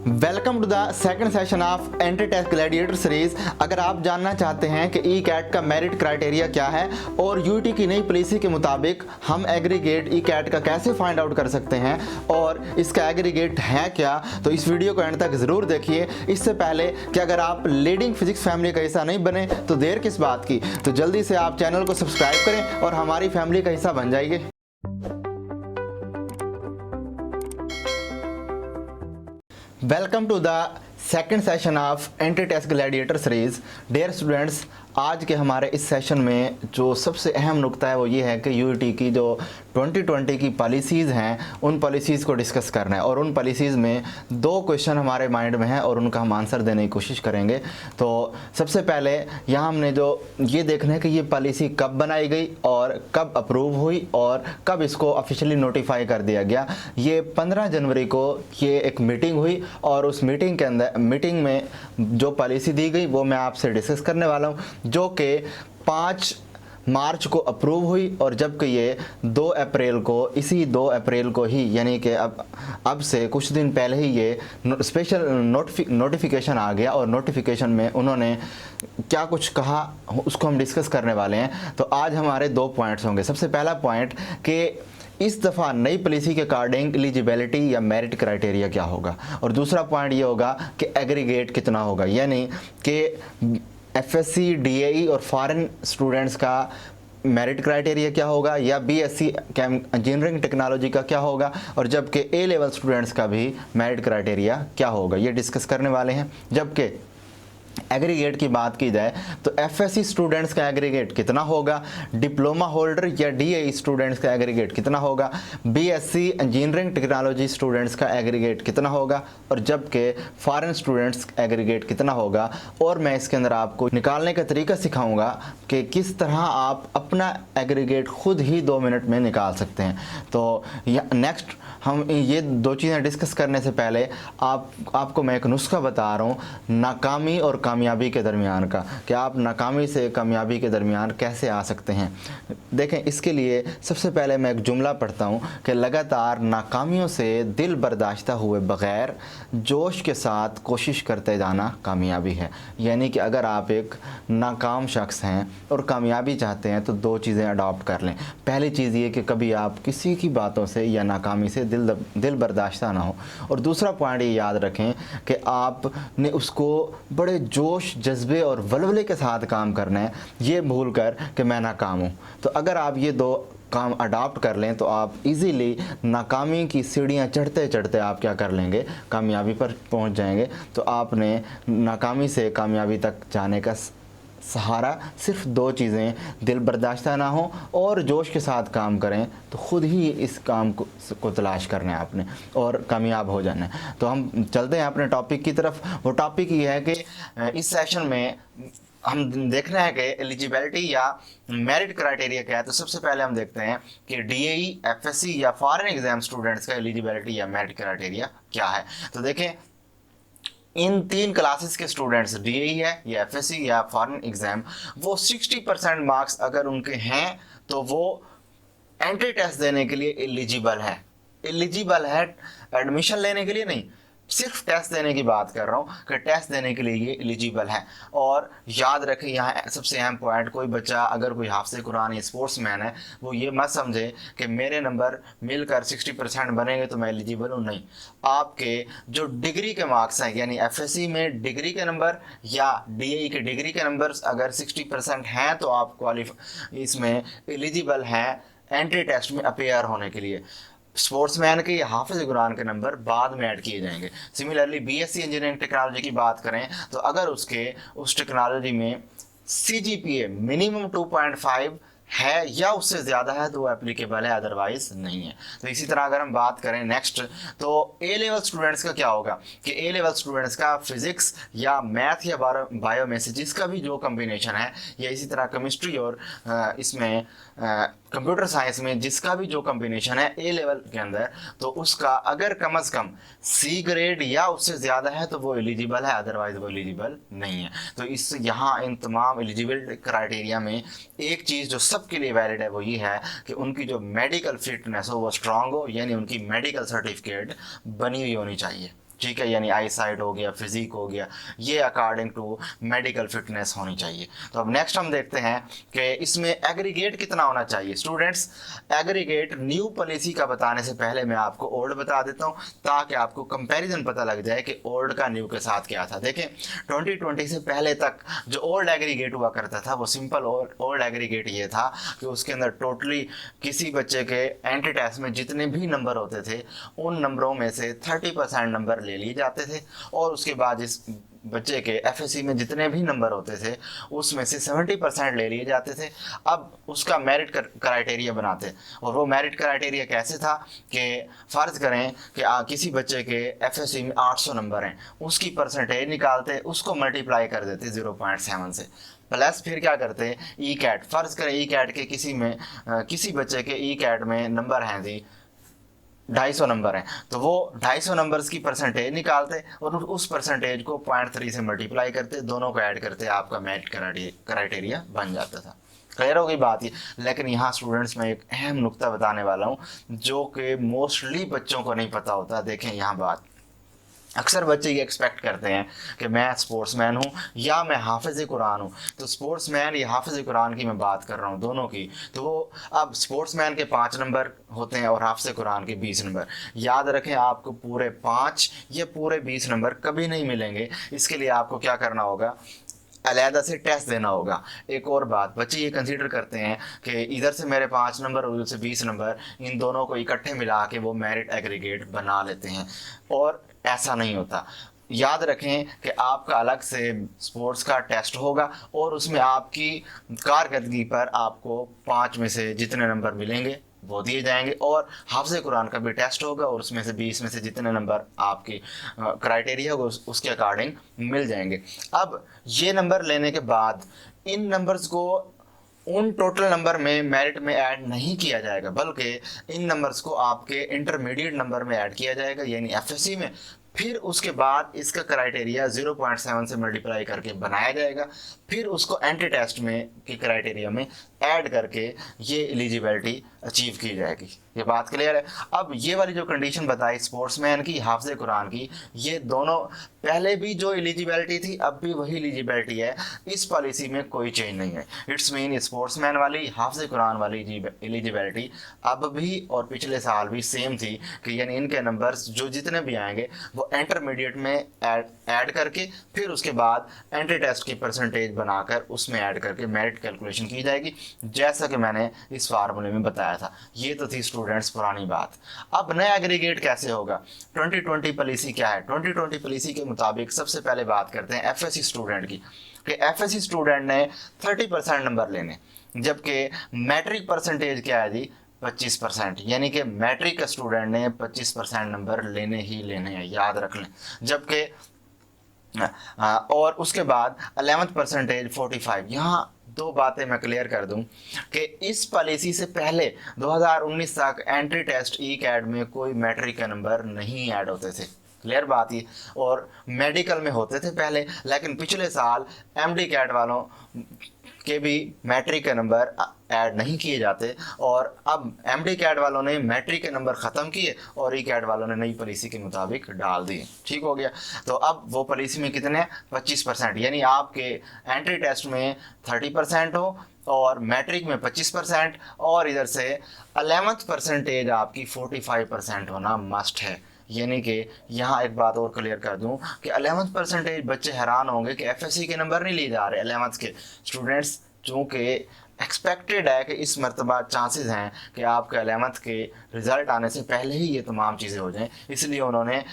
Welcome to the second session of entry test gladiator series. अगर आप जानना चाहते हैं कि ई कैट का मेरिट क्राइटेरिया क्या है और यूटी की नई पॉलिसी के मुताबिक हम एग्रीगेट ई कैट का कैसे फाइंड आउट कर सकते हैं और इसका एग्रीगेट है क्या, तो इस वीडियो को एंड तक ज़रूर देखिए। इससे पहले कि अगर आप लीडिंग फिजिक्स फैमिली का हिस्सा नहीं बने तो देर किस बात की, तो जल्दी से आप चैनल को सब्सक्राइब करें और हमारी फैमिली का हिस्सा बन जाइए। Welcome to the second session of entry test gladiator series. Dear students, आज के हमारे इस सेशन में जो सबसे अहम नुकता है वो ये है कि यूटी की जो 2020 की पॉलिसीज़ हैं उन पॉलिसीज़ को डिस्कस करना है और उन पॉलिसीज़ में दो क्वेश्चन हमारे माइंड में हैं और उनका हम आंसर देने की कोशिश करेंगे। तो सबसे पहले यहाँ हमने जो ये देखना है कि ये पॉलिसी कब बनाई गई और कब अप्रूव हुई और कब इसको ऑफिशियली नोटिफाई कर दिया गया। ये 15 जनवरी को ये एक मीटिंग हुई और उस मीटिंग में जो पॉलिसी दी गई वो मैं आपसे डिस्कस करने वाला हूँ, जो कि 5 मार्च को अप्रूव हुई और जबकि ये 2 अप्रैल को, इसी 2 अप्रैल को ही, यानी कि अब से कुछ दिन पहले ही ये स्पेशल नोटिफिकेशन आ गया और नोटिफिकेशन में उन्होंने क्या कुछ कहा उसको हम डिस्कस करने वाले हैं। तो आज हमारे 2 पॉइंट्स होंगे। सबसे पहला पॉइंट कि इस दफ़ा नई पॉलिसी के अकॉर्डिंग एलिजिबिलिटी या मेरिट क्राइटेरिया क्या होगा, और दूसरा पॉइंट ये होगा कि एग्रीगेट कितना होगा, यानी कि एफएससी, डीएई और फॉरेन स्टूडेंट्स का मेरिट क्राइटेरिया क्या होगा, या बीएससी इंजीनियरिंग टेक्नोलॉजी का क्या होगा, और जबकि ए लेवल स्टूडेंट्स का भी मेरिट क्राइटेरिया क्या होगा, ये डिस्कस करने वाले हैं। जबकि एग्रीगेट की बात की जाए तो एफएससी स्टूडेंट्स का एग्रीगेट कितना होगा, डिप्लोमा होल्डर या डीएई स्टूडेंट्स का एग्रीगेट कितना होगा, बीएससी इंजीनियरिंग टेक्नोलॉजी स्टूडेंट्स का एग्रीगेट कितना होगा, और जबकि फॉरेन स्टूडेंट्स का एग्रीगेट कितना होगा। और मैं इसके अंदर आपको निकालने का तरीका सिखाऊंगा कि किस तरह आप अपना एग्रीगेट खुद ही 2 मिनट में निकाल सकते हैं। तो नेक्स्ट हम ये 2 चीज़ें डिस्कस करने से पहले आपको मैं एक नुस्खा बता रहा हूँ नाकामी और कामयाबी के दरमियान का, कि आप नाकामी से कामयाबी के दरमियान कैसे आ सकते हैं। देखें, इसके लिए सबसे पहले मैं एक जुमला पढ़ता हूँ कि लगातार नाकामियों से दिल बर्दाश्ता हुए बग़ैर जोश के साथ कोशिश करते जाना कामयाबी है। यानी कि अगर आप एक नाकाम शख्स हैं और कामयाबी चाहते हैं तो 2 चीज़ें अडॉप्ट कर लें। पहली चीज़ ये कि कभी आप किसी की बातों से या नाकामी से दिल बर्दाश्ता ना हो, और दूसरा पॉइंट ये याद रखें कि आपने उसको बड़े जोश, जज्बे और वलवले के साथ काम करना है, ये भूल कर कि मैं नाकाम हूँ। तो अगर आप ये 2 काम अडॉप्ट कर लें तो आप इजीली नाकामी की सीढ़ियाँ चढ़ते चढ़ते आप क्या कर लेंगे, कामयाबी पर पहुँच जाएंगे। तो आपने नाकामी से कामयाबी तक जाने का सहारा सिर्फ 2 चीज़ें, दिल बर्दाश्ता ना हो और जोश के साथ काम करें, तो ख़ुद ही इस काम को तलाश करना है आपने और कामयाब हो जाना है। तो हम चलते हैं अपने टॉपिक की तरफ। वो टॉपिक ये है कि इस सेशन में हम देखना है कि एलिजिबिलिटी या मेरिट क्राइटेरिया क्या है। तो सबसे पहले हम देखते हैं कि डीएई, एफएससी या फॉरेन एग्जाम स्टूडेंट्स का एलिजिबिलिटी या मेरिट क्राइटेरिया क्या है। तो देखें, इन 3 क्लासेस के स्टूडेंट्स, डीएई है या एफएससी या फॉरेन एग्जाम, वो 60% मार्क्स अगर उनके हैं तो वो एंट्री टेस्ट देने के लिए एलिजिबल है एडमिशन लेने के लिए नहीं, सिर्फ टेस्ट देने की बात कर रहा हूँ कि टेस्ट देने के लिए ये एलिजिबल है। और याद रखें, यहाँ सबसे अहम पॉइंट, कोई बच्चा अगर कोई हाफ़िज़ कुरान या स्पोर्ट्समैन है वो ये मत समझे कि मेरे नंबर मिलकर 60% बनेंगे तो मैं एलिजिबल हूँ। नहीं, आपके जो डिग्री के मार्क्स हैं, यानी एफएससी में डिग्री के नंबर या डीएई के डिग्री के नंबर्स अगर 60% हैं तो आप इसमें एलिजिबल हैं एंट्री टेस्ट में अपेयर होने के लिए। स्पोर्ट्समैन के या हाफिज़ कुरान के नंबर बाद में ऐड किए जाएंगे। सिमिलरली बीएससी इंजीनियरिंग टेक्नोलॉजी की बात करें तो अगर उस टेक्नोलॉजी में सीजीपीए मिनिमम 2.5 है या उससे ज़्यादा है तो वो एप्लीकेबल है, अदरवाइज नहीं है। तो इसी तरह अगर हम बात करें नेक्स्ट, तो ए लेवल स्टूडेंट्स का क्या होगा कि ए लेवल स्टूडेंट्स का फिजिक्स या मैथ या बायो में से जिसका भी जो कम्बिनेशन है, या इसी तरह केमिस्ट्री और इसमें कंप्यूटर साइंस में जिसका भी जो कम्बिनेशन है ए लेवल के अंदर, तो उसका अगर कम अज़ कम सी ग्रेड या उससे ज़्यादा है तो वो एलिजिबल है, अदरवाइज वो एलिजिबल नहीं है। तो इस यहाँ इन तमाम एलिजिबिलिटी क्राइटेरिया में एक चीज़ जो सबके लिए वैलिड है वो ये है कि उनकी जो मेडिकल फिटनेस हो वो स्ट्रांग हो, यानी उनकी मेडिकल सर्टिफिकेट बनी हुई होनी चाहिए। ठीक है, यानी आई साइट हो गया, फिजिक हो गया, ये अकॉर्डिंग टू मेडिकल फिटनेस होनी चाहिए। तो अब नेक्स्ट हम देखते हैं कि इसमें एग्रीगेट कितना होना चाहिए। स्टूडेंट्स, एग्रीगेट न्यू पॉलिसी का बताने से पहले मैं आपको ओल्ड बता देता हूँ, ताकि आपको कंपैरिजन पता लग जाए कि ओल्ड का न्यू के साथ क्या था। देखें, 2020 से पहले तक जो ओल्ड एग्रीगेट हुआ करता था वो सिंपल ओल्ड एग्रीगेट ये था कि उसके अंदर टोटली किसी बच्चे के एंट्री टेस्ट में जितने भी नंबर होते थे उन नंबरों में से 30% नंबर ले लिए जाते थे, और उसके बाद इस बच्चे के एफएससी में जितने भी नंबर होते थे उसमें से 70% ले लिए जाते थे। अब उसका मेरिट क्राइटेरिया बनाते, और वो मेरिट क्राइटेरिया कैसे था कि फ़र्ज़ करें कि किसी बच्चे के एफएससी में 800 नंबर हैं, उसकी परसेंटेज निकालते, उसको मल्टीप्लाई कर देते 0.7 से, प्लस फिर क्या करते ई कैट। फ़र्ज़ करें ई कैट के किसी बच्चे के ई कैट में नंबर हैं जी 250 नंबर हैं, तो वो 250 नंबर्स की परसेंटेज निकालते और उस परसेंटेज को 0.3 से मल्टीप्लाई करते, दोनों को ऐड करते, आपका मेरिट क्राइटेरिया बन जाता था। क्लियर हो गई बात ये। लेकिन यहाँ स्टूडेंट्स में एक अहम नुक्ता बताने वाला हूँ जो कि मोस्टली बच्चों को नहीं पता होता। देखें यहाँ बात, अक्सर बच्चे ये एक्सपेक्ट करते हैं कि मैं स्पोर्ट्समैन हूँ या मैं हाफिज़ कुरान हूँ। तो स्पोर्ट्समैन या हाफिज़ कुरान की मैं बात कर रहा हूँ, दोनों की। तो वो अब स्पोर्ट्समैन के 5 नंबर होते हैं और हाफिज़ कुरान के 20 नंबर। याद रखें, आपको पूरे 5 या पूरे 20 नंबर कभी नहीं मिलेंगे। इसके लिए आपको क्या करना होगा, अलहदा से टेस्ट देना होगा। एक और बात, बच्चे ये कंसीडर करते हैं कि इधर से मेरे 5 नंबर और उधर से 20 नंबर, इन दोनों को इकट्ठे मिला के वो मेरिट एग्रीगेट बना लेते हैं, और ऐसा नहीं होता। याद रखें कि आपका अलग से स्पोर्ट्स का टेस्ट होगा और उसमें आपकी कारकर्दगी पर आपको 5 में से जितने नंबर मिलेंगे वो दिए जाएंगे, और हाफ़िज़ कुरान का भी टेस्ट होगा और उसमें से 20 में से जितने नंबर आपकी क्राइटेरिया होगा उसके अकॉर्डिंग मिल जाएंगे। अब ये नंबर लेने के बाद इन नंबर्स को उन टोटल नंबर में मेरिट में ऐड नहीं किया जाएगा, बल्कि इन नंबर्स को आपके इंटरमीडिएट नंबर में ऐड किया जाएगा, यानी एफएससी में। फिर उसके बाद इसका क्राइटेरिया 0.7 से मल्टीप्लाई करके बनाया जाएगा, फिर उसको एंट्री टेस्ट में के क्राइटेरिया में ऐड करके ये एलिजिबिलिटी अचीव की जाएगी। ये बात क्लियर है। अब ये वाली जो कंडीशन बताई स्पोर्ट्समैन की, हाफ़िज़ कुरान की, ये दोनों पहले भी जो एलिजिबिलिटी थी अब भी वही एलिजिबिलिटी है, इस पॉलिसी में कोई चेंज नहीं है। इट्स मीन स्पोर्ट्समैन वाली, हाफ़िज़ कुरान वाली एलिजिबिलिटी अब भी और पिछले साल भी सेम थी कि यानी इनके नंबर्स जो जितने भी आएंगे वो इंटरमीडिएट में ऐड करके फिर उसके बाद एंट्री टेस्ट की परसेंटेज बनाकर उसमें ऐड करके मेरिट कैलकुलेशन की जाएगी, जैसा कि मैंने इस फार्मूले में बताया था। ये तो थी स्टूडेंट्स पुरानी बात। अब नया एग्रीगेट कैसे होगा, 2020 पॉलिसी क्या है। 2020 पॉलिसी के मुताबिक सबसे पहले बात करते हैं एफएससी स्टूडेंट की, कि एफएससी स्टूडेंट ने 30% नंबर लेने, जबकि मैट्रिक परसेंटेज क्या है जी 25%, यानी कि मैट्रिक का स्टूडेंट ने 25% नंबर लेने ही लेने हैं, याद रख लें। जबकि और उसके बाद 11th परसेंटेज 45। यहाँ दो बातें मैं क्लियर कर दूं कि इस पॉलिसी से पहले 2019 तक एंट्री टेस्ट ई कैट में कोई मैट्रिक के नंबर नहीं ऐड होते थे। क्लियर बात ही, और मेडिकल में होते थे पहले, लेकिन पिछले साल एमडी कैट वालों के भी मैट्रिक के नंबर ऐड नहीं किए जाते, और अब एमडी कैट वालों ने मैट्रिक के नंबर ख़त्म किए और ई कैट वालों ने नई पॉलिसी के मुताबिक डाल दिए। ठीक हो गया। तो अब वो पॉलिसी में कितने 25%, यानी आपके एंट्री टेस्ट में 30% हो और मैट्रिक में 25%, और इधर से 11th परसेंटेज आपकी 45% होना मस्ट है। यानी कि यहाँ एक बात और क्लियर कर दूँ कि 11th परसेंटेज, बच्चे हैरान होंगे कि एफएससी के नंबर नहीं लिए जा रहे 11th के स्टूडेंट्स, चूँकि एक्सपेक्टेड है कि इस मरतबा चांसेस हैं कि आपके 11th के रिज़ल्ट आने से पहले ही ये तमाम चीज़ें हो जाएं, इसलिए उन्होंने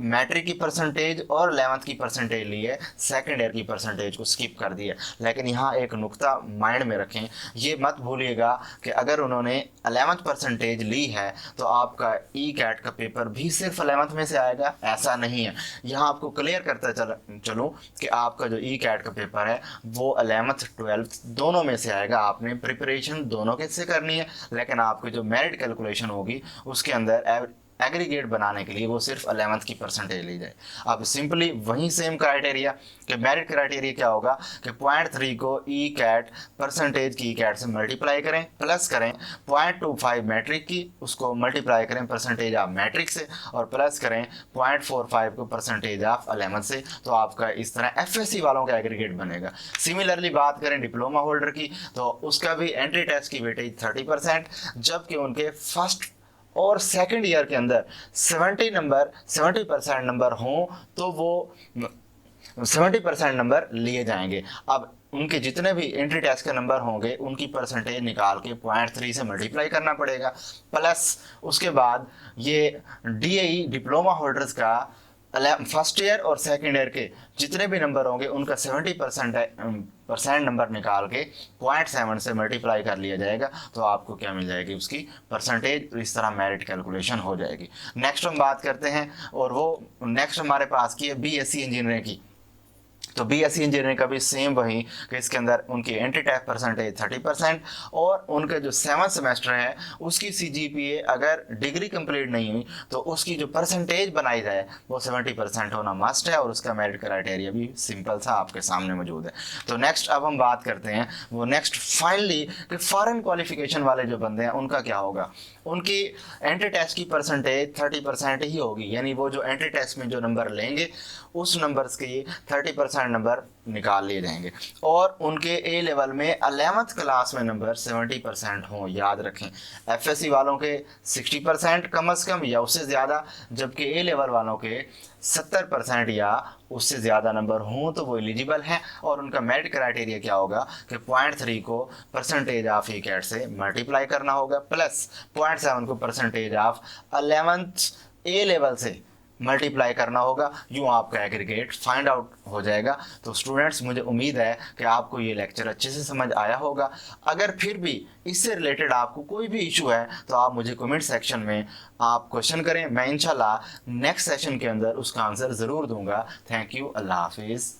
मैट्रिक की परसेंटेज और 11th की परसेंटेज ली है, सेकेंड ईयर की परसेंटेज को स्किप कर दिया। लेकिन यहाँ एक नुक्ता माइंड में रखें, ये मत भूलिएगा कि अगर उन्होंने 11th परसेंटेज ली है तो आपका ई कैट का पेपर भी सिर्फ 11th में से आएगा, ऐसा नहीं है। यहाँ आपको क्लियर करता चलूँ कि आपका जो ई कैट का पेपर है वो 11th 12th दोनों में से आएगा। आपने प्रिपरेशन दोनों के से करनी है, लेकिन आपकी जो मेरिट कैलकुलेशन होगी उसके अंदर एग्रीगेट बनाने के लिए वो सिर्फ 11th की परसेंटेज ली जाए। अब सिंपली वही सेम क्राइटेरिया कि मेरिट क्राइटेरिया क्या होगा कि 0.3 को ई कैट परसेंटेज की कैट से मल्टीप्लाई करें, प्लस करें 0.25 मैट्रिक की, उसको मल्टीप्लाई करें परसेंटेज ऑफ मैट्रिक से, और प्लस करें 0.45 को परसेंटेज ऑफ 11th से। तो आपका इस तरह एफएससी वालों का एग्रीगेट बनेगा। सिमिलरली बात करें डिप्लोमा होल्डर की, तो उसका भी एंट्री टेस्ट की वेटेज 30%, जबकि उनके फर्स्ट और सेकंड ईयर के अंदर 70% नंबर हों तो वो 70% नंबर लिए जाएंगे। अब उनके जितने भी एंट्री टेस्ट के नंबर होंगे उनकी परसेंटेज निकाल के 0.3 से मल्टीप्लाई करना पड़ेगा, प्लस उसके बाद ये डीएई डिप्लोमा होल्डर्स का फर्स्ट ईयर और सेकंड ईयर के जितने भी नंबर होंगे उनका 70% नंबर निकाल के 0.7 से मल्टीप्लाई कर लिया जाएगा। तो आपको क्या मिल जाएगी, उसकी परसेंटेज। इस तरह मेरिट कैलकुलेशन हो जाएगी। नेक्स्ट हम बात करते हैं, और वो नेक्स्ट हमारे पास की है बीएससी इंजीनियरिंग की। तो बीएससी इंजीनियरिंग का भी सेम वही कि इसके अंदर उनकी एंट्री टेस्ट परसेंटेज 30%, और उनके जो 7th सेमेस्टर है उसकी सीजीपीए अगर डिग्री कंप्लीट नहीं हुई तो उसकी जो परसेंटेज बनाई जाए वो 70% होना मस्ट है, और उसका मेरिट क्राइटेरिया भी सिंपल सा आपके सामने मौजूद है। तो नेक्स्ट अब हम बात करते हैं वो नेक्स्ट फाइनली कि फॉरेन क्वालिफिकेशन वाले जो बंदे हैं उनका क्या होगा। उनकी एंट्री टेस्ट की परसेंटेज 30% ही होगी, यानी वो जो एंट्री टेस्ट में जो नंबर लेंगे उस नंबर्स की 30% नंबर निकाल लिए जाएंगे, और उनके ए लेवल में 11th क्लास में नंबर 70% हों। याद रखें, एफएससी वालों के 60% कम से कम या उससे ज़्यादा, जबकि ए लेवल वालों के 70% या उससे ज़्यादा नंबर हों तो वो एलिजिबल हैं। और उनका मेरिट क्राइटेरिया क्या होगा कि 0.3 को परसेंटेज ऑफ ई कैट से मल्टीप्लाई करना होगा, प्लस 0.7 को percentage of 11th A level से मल्टीप्लाई करना होगा। यूँ आपका एग्रीगेट फाइंड आउट हो जाएगा। तो स्टूडेंट्स, मुझे उम्मीद है कि आपको ये लेक्चर अच्छे से समझ आया होगा। अगर फिर भी इससे रिलेटेड आपको कोई भी इशू है तो आप मुझे कमेंट सेक्शन में आप क्वेश्चन करें, मैं इंशाल्लाह नेक्स्ट सेशन के अंदर उसका आंसर ज़रूर दूंगा। थैंक यू, अल्लाह हाफिज़।